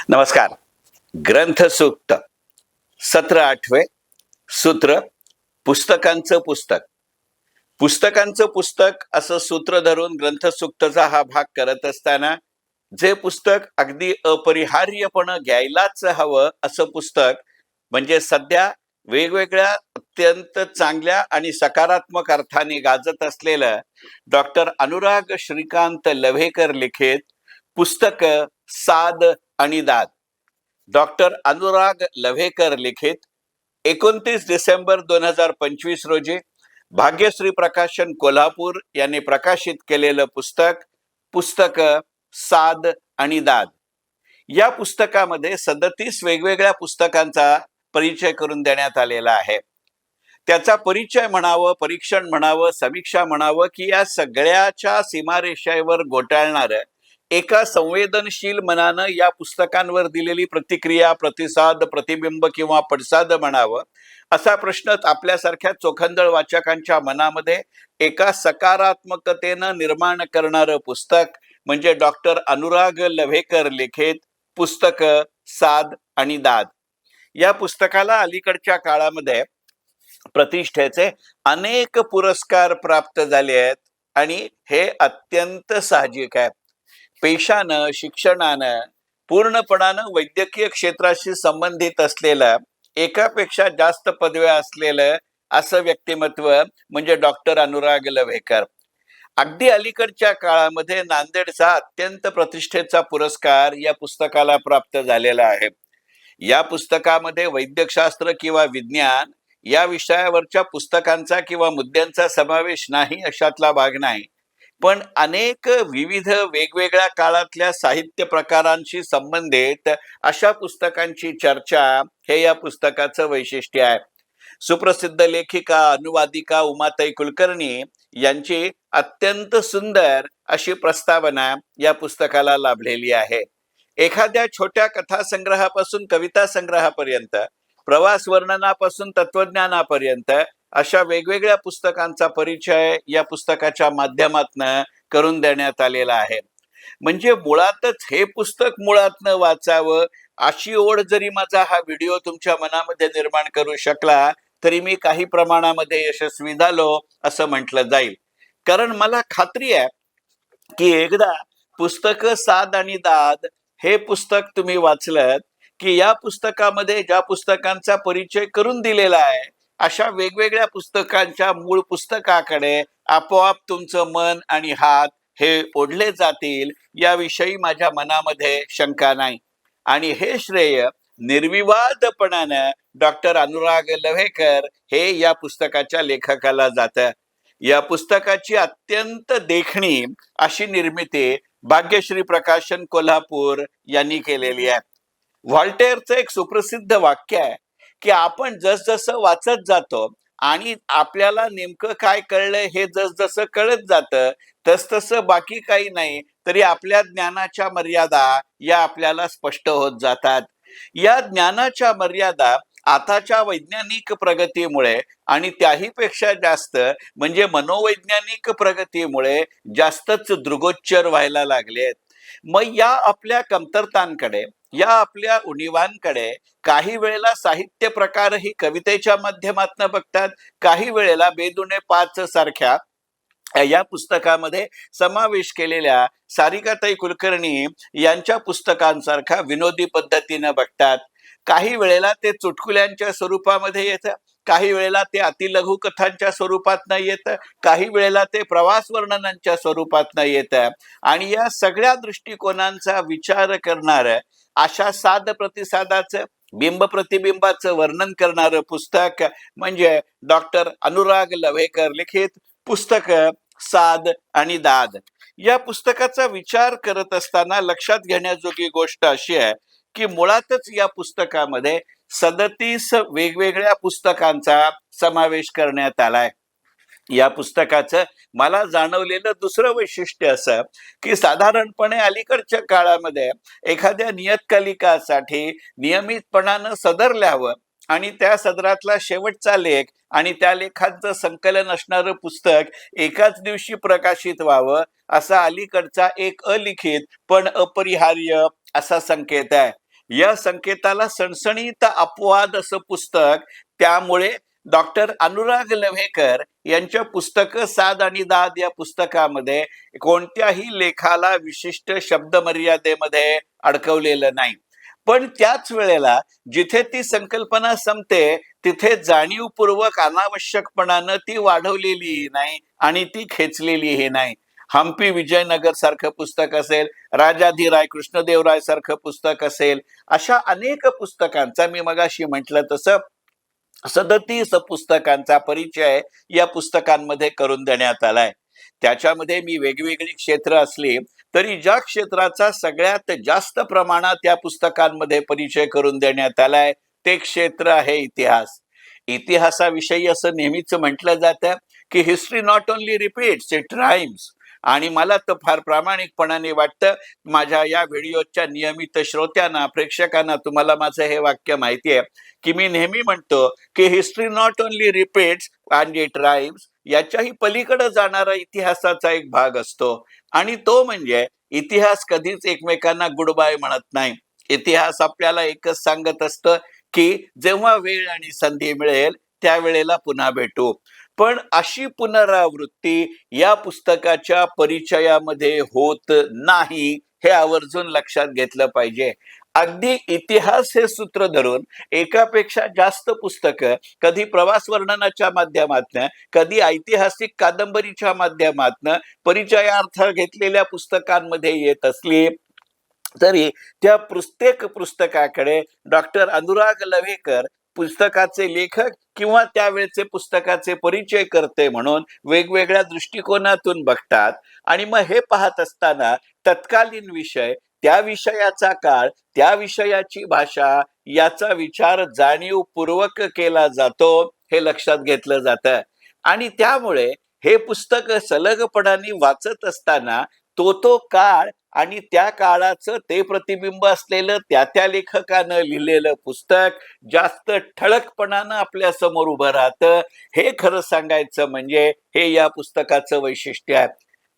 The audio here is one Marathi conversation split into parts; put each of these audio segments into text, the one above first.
नमस्कार. ग्रंथसूक्त सत्र 8वे सूत्र पुस्तकांचं पुस्तक. पुस्तकांचं पुस्तक असं सूत्र धरून ग्रंथसूक्तचा हा भाग करत असताना जे पुस्तक अगदी अपरिहार्यपणे घ्यायलाच हवं असं पुस्तक म्हणजे सध्या वेगवेगळ्या अत्यंत चांगल्या आणि सकारात्मक अर्थाने गाजत असलेलं डॉक्टर अनुराग श्रीकांत लव्हेकर लिखित पुस्तक साद आणि दाद. डॉक्टर अनुराग लव्हेकर लिखित 29 डिसेंबर 2025 रोजी भाग्यश्री प्रकाशन कोल्हापूर यांनी प्रकाशित केलेलं पुस्तक साद आणि दाद. या पुस्तकामध्ये 37 वेगवेगळ्या पुस्तकांचा परिचय करून देण्यात आलेला आहे. त्याचा परिचय म्हणावं, परीक्षण म्हणावं, समीक्षा म्हणावं की या सगळ्याच्या सीमारेषेवर घोटाळणारं एका संवेदनशील मनानं या पुस्तकांवर दिलेली प्रतिक्रिया, प्रतिसाद, प्रतिबिंब किंवा पडसाद म्हणावं असा प्रश्न आपल्यासारख्या चोखंदळ वाचकांच्या मनामध्ये एका सकारात्मकतेनं निर्माण करणारं पुस्तक म्हणजे डॉक्टर अनुराग लव्हेकर लिखित पुस्तक साद आणि दाद. या पुस्तकाला अलीकडच्या काळामध्ये प्रतिष्ठेचे अनेक पुरस्कार प्राप्त झाले आहेत आणि हे अत्यंत साहजिक आहे. पेशानं, शिक्षणानं, पूर्णपणानं वैद्यकीय क्षेत्राशी संबंधित असलेलं, एकापेक्षा जास्त पदव्या असलेलं असं व्यक्तिमत्व म्हणजे डॉक्टर अनुराग लव्हेकर. अगदी अलीकडच्या काळामध्ये नांदेडचा अत्यंत प्रतिष्ठेचा पुरस्कार या पुस्तकाला प्राप्त झालेला आहे. या पुस्तकामध्ये वैद्यकशास्त्र किंवा विज्ञान या विषयावरच्या पुस्तकांचा किंवा मुद्द्यांचा समावेश नाही अशातला भाग नाही, पण अनेक विविध वेगवेगळ्या काळातल्या साहित्य प्रकारांशी संबंधित अशा पुस्तकांची चर्चा हे या पुस्तकाचं वैशिष्ट्य आहे. सुप्रसिद्ध लेखिका, अनुवादिका उमाताई कुलकर्णी यांची अत्यंत सुंदर अशी प्रस्तावना या पुस्तकाला लाभलेली आहे. एखाद्या छोट्या कथासंग्रहापासून कविता संग्रहापर्यंत, प्रवास वर्णनापासून तत्वज्ञानापर्यंत अशा वेगवेगळ्या पुस्तकांचा परिचय या पुस्तकाच्या माध्यमातून करून देण्यात आलेला आहे. म्हणजे मुळातच हे पुस्तक मुळातनं वाचावं अशी ओढ जरी माझा हा व्हिडिओ तुमच्या मनामध्ये निर्माण करू शकला तरी मी काही प्रमाणामध्ये यशस्वी झालो असं म्हटलं जाईल. कारण मला खात्री आहे की एकदा पुस्तक साद आणि दाद हे पुस्तक तुम्ही वाचलं की या पुस्तकामध्ये ज्या पुस्तकांचा परिचय करून दिलेला आहे अशा वेगवेगळ्या पुस्तकांच्या मूळ पुस्तकाकडे आपोआप तुमचं मन आणि हात हे ओढले जातील याविषयी माझ्या मनामध्ये शंका नाही. आणि हे श्रेय निर्विवादपणानं डॉक्टर अनुराग लव्हेकर हे या पुस्तकाच्या लेखकाला जातं. या पुस्तकाची अत्यंत देखणी अशी निर्मिती भाग्यश्री प्रकाशन कोल्हापूर यांनी केलेली आहे. व्हॉल्टेअरचं एक सुप्रसिद्ध वाक्य आहे की आपण जसजसं वाचत जातो आणि आपल्याला नेमकं काय कळलंय हे जसजसं कळत जातं तसतसं बाकी काही नाही तरी आपल्या ज्ञानाच्या मर्यादा या आपल्याला स्पष्ट होत जातात. या ज्ञानाच्या मर्यादा आताच्या वैज्ञानिक प्रगतीमुळे आणि त्याहीपेक्षा जास्त म्हणजे मनोवैज्ञानिक प्रगतीमुळे जास्तच दृगोच्चर व्हायला लागलेत. मग या आपल्या कमतरतांकडे, या आपल्या उणिवांकडे काही वेळेला साहित्य प्रकारही कवितेच्या माध्यमातून बघतात, काही वेळेला बेदुणे 5 सारख्या या पुस्तकामध्ये समावेश केलेल्या सारिकाताई कुलकर्णी यांच्या पुस्तकांसारखा विनोदी पद्धतीनं बघतात. काही वेळेला ते चुटकुल्यांच्या स्वरूपामध्ये येतं, काही वेळेला ते अतिलघु कथांच्या स्वरूपातनं येतं, काही वेळेला ते प्रवास वर्णनांच्या स्वरूपातनं येतं. आणि या सगळ्या दृष्टिकोनांचा विचार करणारं अशा साद प्रतिसादाचं, बिंब प्रतिबिंबाचं वर्णन करणारं पुस्तक म्हणजे डॉक्टर अनुराग लव्हेकर लिखित पुस्तक साद आणि दाद. या पुस्तकाचा विचार करत असताना लक्षात घेण्याजोगी गोष्ट अशी आहे की मुळातच या पुस्तकामध्ये 37 वेगवेगळ्या पुस्तकांचा समावेश करण्यात आलाय. या पुस्तकाचं मला जाणवलेलं दुसरं वैशिष्ट्य असं की साधारणपणे अलीकडच्या काळामध्ये एखाद्या नियतकालिकासाठी नियमितपणानं सदर लिहावं आणि त्या सदरातला शेवटचा लेख आणि त्या लेखांचं संकलन असणारं पुस्तक एकाच दिवशी प्रकाशित व्हावं असा अलीकडचा एक अलिखित पण अपरिहार्य असा संकेत आहे. या संकेताला सणसणीत अपवाद असं पुस्तक. त्यामुळे डॉक्टर अनुराग लव्हेकर यांच्या पुस्तक साद आणि दाद या पुस्तकामध्ये कोणत्याही लेखाला विशिष्ट शब्द मर्यादेमध्ये अडकवलेलं नाही. पण त्याच वेळेला जिथे ती संकल्पना संपते तिथे जाणीवपूर्वक अनावश्यकपणानं ती वाढवलेलीही नाही आणि ती खेचलेलीही नाही. हम्पी विजयनगर सारखं पुस्तक असेल, राजाधिराय कृष्णदेवराय सारखं पुस्तक असेल, अशा अनेक पुस्तकांचा मी मगाशी म्हटलं तसं 37 पुस्तकांचा परिचय या पुस्तकांमध्ये करून देण्यात आलाय. त्याच्यामध्ये मी वेगवेगळी क्षेत्र असली तरी ज्या क्षेत्राचा सगळ्यात जास्त प्रमाणात या पुस्तकांमध्ये परिचय करून देण्यात आलाय ते क्षेत्र आहे इतिहास. इतिहासाविषयी असं नेहमीच म्हटलं जातं की history not only repeats, it rhymes. आणि मला तर फार प्रामाणिकपणाने वाटतं, माझ्या या व्हिडिओच्या नियमित श्रोत्यांना, प्रेक्षकांना तुम्हाला माझं हे वाक्य माहिती आहे की मी नेहमी म्हणतो की history not only repeats and it rhymes, याच्याही पलीकडे जाणारा इतिहासाचा एक भाग असतो. आणि तो म्हणजे इतिहास कधीच एकमेकांना गुड बाय म्हणत नाही. इतिहास आपल्याला एकच सांगत असतं की जेव्हा वेळ आणि संधी मिळेल त्यावेळेला पुन्हा भेटू. पण अशी पुनरावृत्ती या पुस्तकाच्या परिचयामध्ये होत नाही, हे आवर्जून लक्षात घेतलं पाहिजे. अगदी इतिहास हे सूत्र धरून एकापेक्षा जास्त पुस्तकं कधी प्रवास वर्णनाच्या माध्यमातनं, कधी ऐतिहासिक कादंबरीच्या माध्यमातनं परिचयार्थ घेतलेल्या पुस्तकांमध्ये येत असली तरी त्या प्रत्येक पुस्तकाकडे डॉक्टर अनुराग लव्हेकर पुस्तकाचे लेखक किंवा त्यावेळचे पुस्तकाचे परिचय करते म्हणून वेगवेगळ्या दृष्टिकोनातून बघतात. आणि मग हे पाहत असताना तत्कालीन विषय, त्या विषयाचा काळ, त्या विषयाची भाषा याचा विचार जाणीवपूर्वक केला जातो, हे लक्षात घेतलं जातं. आणि त्यामुळे हे पुस्तक सलगपणाने वाचत असताना तो काळ आणि त्या काळाचं ते प्रतिबिंब असलेलं त्या लेखकानं लिहिलेलं पुस्तक जास्त ठळकपणानं आपल्या समोर उभं राहतं. हे खरं सांगायचं म्हणजे हे या पुस्तकाचं वैशिष्ट्य आहे.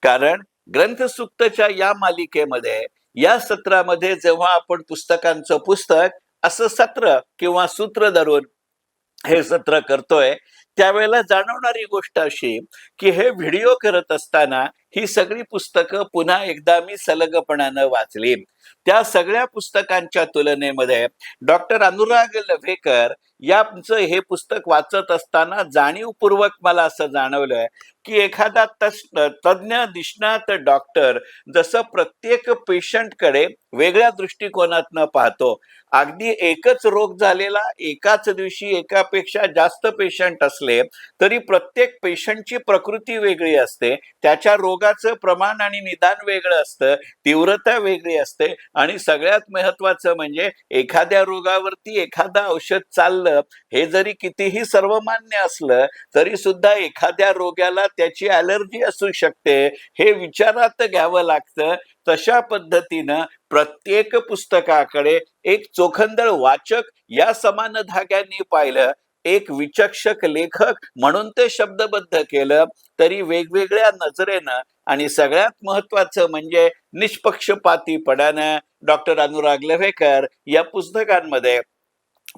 कारण ग्रंथसूक्तच्या या मालिकेमध्ये, या सत्रामध्ये जेव्हा आपण पुस्तकांचं पुस्तक असं सत्र किंवा सूत्र धरून हे सत्र करतोय, त्यावेळेला जाणवणारी गोष्ट अशी की हे व्हिडिओ करत असताना ही सगळी पुस्तकं पुन्हा एकदा मी सलगपणानं वाचली. त्या सगळ्या पुस्तकांच्या तुलनेमध्ये डॉक्टर अनुराग लव्हेकर यांचं हे पुस्तक वाचत असताना जाणीवपूर्वक मला असं जाणवलं की एखादा तज्ञ निष्णात डॉक्टर जसं प्रत्येक पेशंटकडे वेगळ्या दृष्टिकोनातनं पाहतो. अगदी एकच रोग झालेला एकाच दिवशी एकापेक्षा जास्त पेशंट असले तरी प्रत्येक पेशंटची प्रकृती वेगळी असते, त्याच्या रोगाचं प्रमाण आणि निदान वेगळं असतं, तीव्रता वेगळी असते. आणि सगळ्यात महत्वाचं म्हणजे एखाद्या रोगावरती एखादं औषध चाललं हे जरी कितीही सर्वमान्य असलं तरी सुद्धा एखाद्या रोग्याला त्याची ॲलर्जी असू शकते, हे विचारात घ्यावं लागतं. तशा पद्धतीनं प्रत्येक पुस्तकाकडे एक चोखंदळ वाचक या समान धाग्यांनी पाहिलं, एक विचक्षक लेखक म्हणून ते शब्दबद्ध केलं, तरी वेगवेगळ्या नजरेनं आणि सगळ्यात महत्वाचं म्हणजे निष्पक्षपातीपणानं डॉक्टर अनुराग लव्हेकर या पुस्तकांमध्ये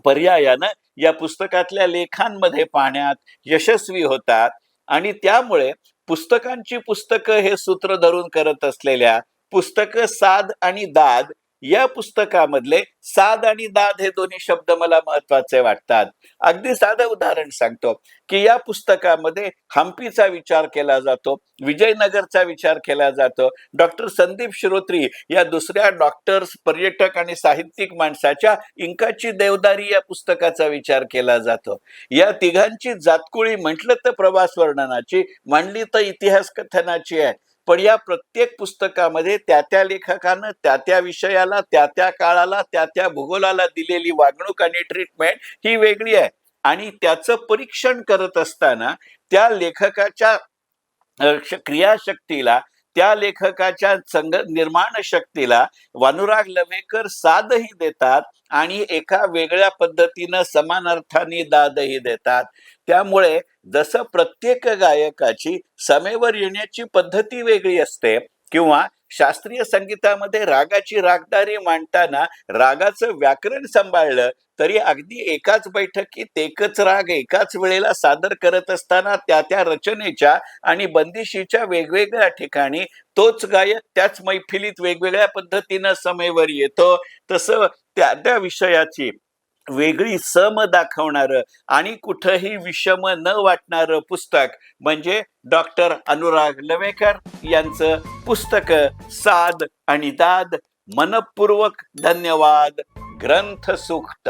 पर्यायानं या पुस्तकातल्या लेखांमध्ये पाहण्यात यशस्वी होतात. आणि त्यामुळे पुस्तकांची पुस्तकं हे सूत्र धरून करत असलेल्या पुस्तकं साद आणि दाद या पुस्तकामधले साद आणि दाद हे दोन्ही शब्द मला महत्वाचे वाटतात. अगदी साधं उदाहरण सांगतो की या पुस्तकामध्ये हम्पीचा विचार केला जातो, विजयनगरचा विचार केला जातो. डॉक्टर संदीप श्रोत्री या दुसऱ्या डॉक्टर्स, पर्यटक आणि साहित्यिक माणसाच्या इंकाची देवदारी या पुस्तकाचा विचार केला जातो. या तिघांची जातकुळी म्हटलं तर प्रवास वर्णनाची, मांडली तर इतिहास कथनाची आहे. पण या प्रत्येक पुस्तकामध्ये त्या लेखकानं त्या विषयाला, त्या काळाला, त्या भूगोलाला दिलेली वागणूक आणि ट्रीटमेंट ही वेगळी आहे. आणि त्याचं परीक्षण करत असताना त्या लेखकाच्या क्रियाशक्तीला, त्या लेखकाच्या निर्माण शक्तीला अनुराग लव्हेकर साधही देतात आणि एका वेगळ्या पद्धतीनं समान अर्थाने दादही देतात. त्यामुळे जसं प्रत्येक गायकाची समेवर येण्याची पद्धती वेगळी असते किंवा शास्त्रीय संगीतामध्ये रागाची रागदारी मांडताना रागाचं व्याकरण सांभाळलं तरी अगदी एकाच बैठकीत एकच राग एकाच वेळेला सादर करत असताना त्या रचनेच्या आणि बंदिशीच्या वेगवेगळ्या ठिकाणी तोच गायक त्याच मैफिलीत वेगवेगळ्या पद्धतीनं समेवर येतो. तसं त्या विषयाची वेगळी सम दाखवणारं आणि कुठंही विषम न वाटणारं पुस्तक म्हणजे डॉक्टर अनुराग लवेकर यांचं पुस्तक साद आणि दाद. मनपूर्वक धन्यवाद. ग्रंथ सूक्त.